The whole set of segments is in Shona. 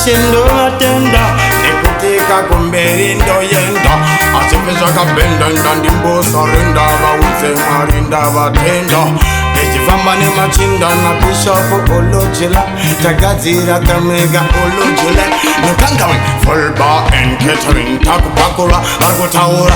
shindo atenda nekutika kumberi ndoyenda asipesha kapenda ndandimbosarinda vaudze marinda vatenda tichifamba nemachinda napishapo olojela tagadzira kamega olojela nokangawe full bar and catering takupakura akutaura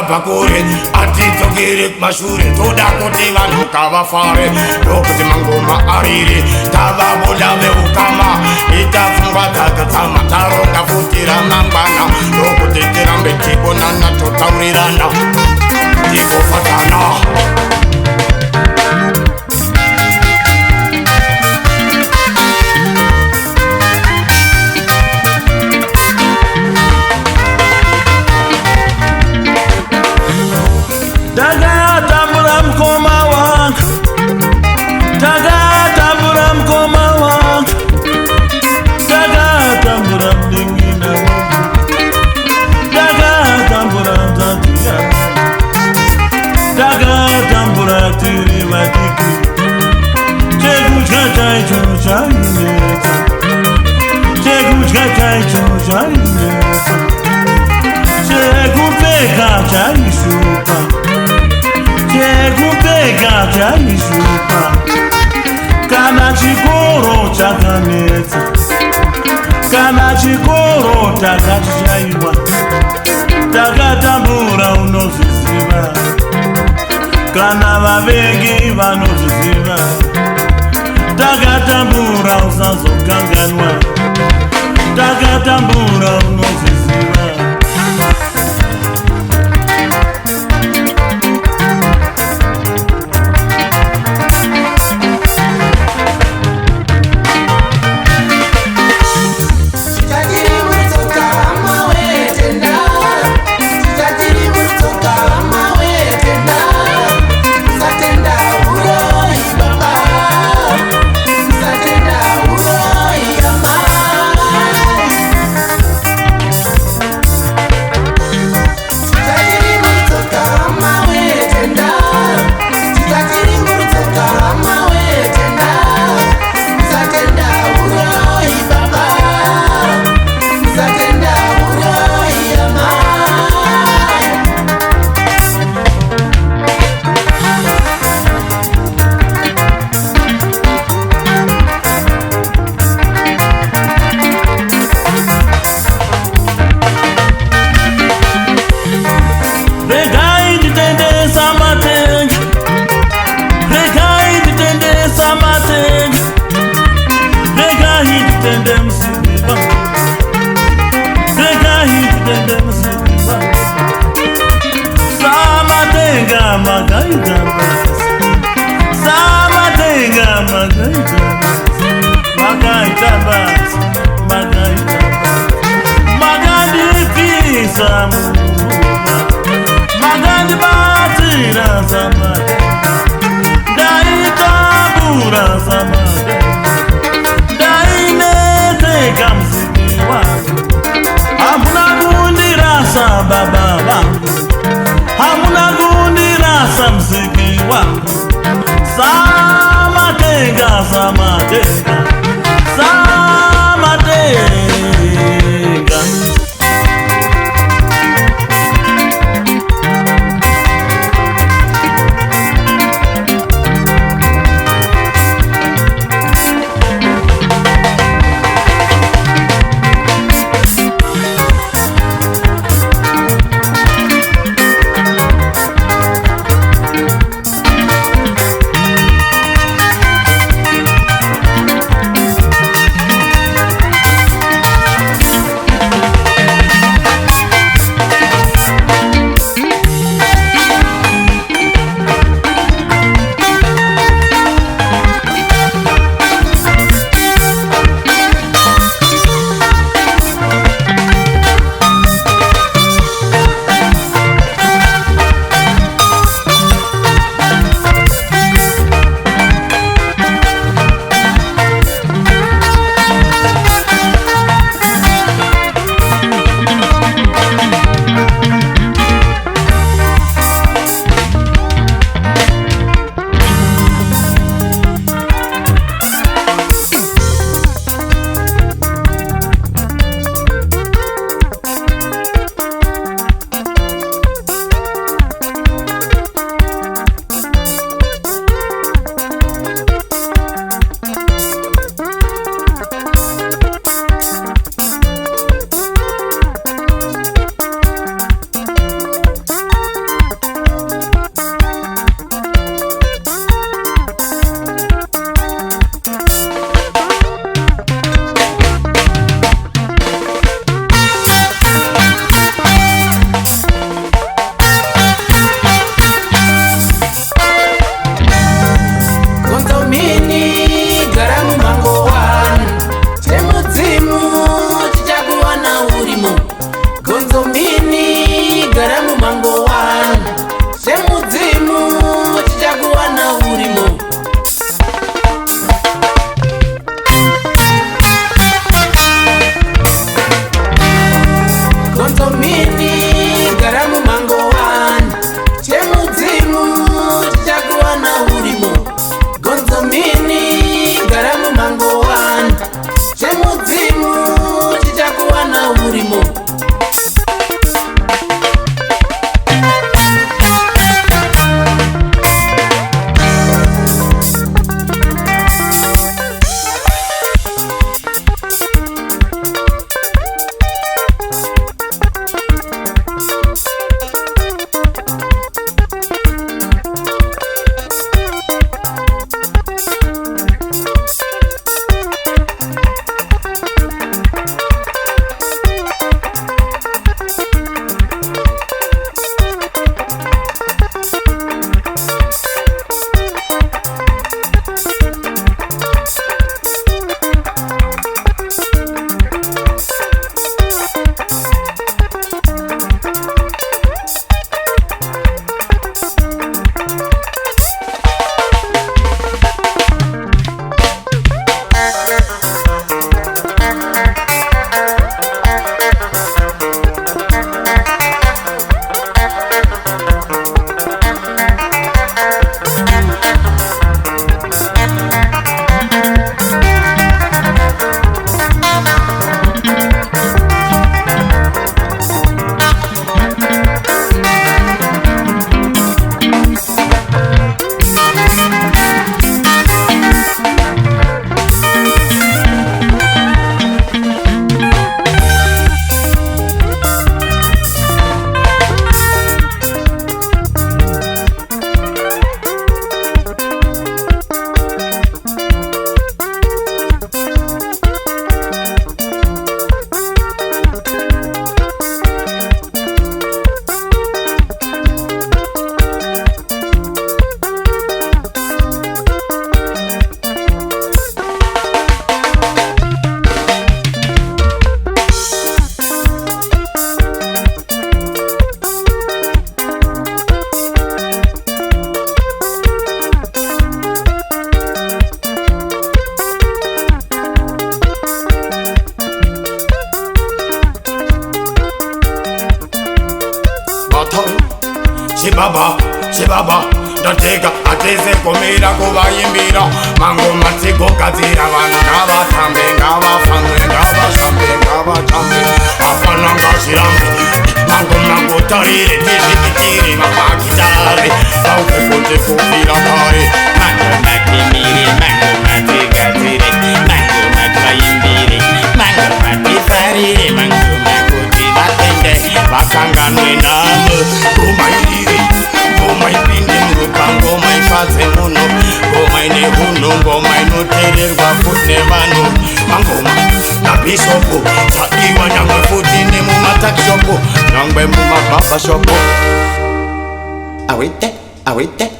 pakure atitogere mashure toda kuti vanhu kavafare ndokuti mangoma arire tavabuda veukama itafungwa takatsama taronga futi ramangwana ndokuti tirambe tibonana totaurirana tigofatana kana chikoro chakanetsa kana chikoro takachishaiwa takatambura unozviziva kana vavengi vanozviziva takatambura usazokanganwa takatambura unozviziva chibaba ndatega ateze kumira kuvaimbira mangoma dzigogadzira vanhu ngavatambe ngavafamwe ngavashambe ngavatambe hapana ngazvirambe mangoma ngotarire tizviitire mapakitare auke kuti kufira kare mangoma timire mangoma tigadzire mangoma tvaimbire mangoma tifarire mangoma kuti vatende vakanganwe namo ngoma irire ngoma ipinde murupa ngoma ifadze munhu ngoma ine hunhu ngoma inoteererwa futi nevanhu mangoma nabhishopu zvaiwa nyangwe futi nemumatakishopu nyangwe mumabhabhashopu awite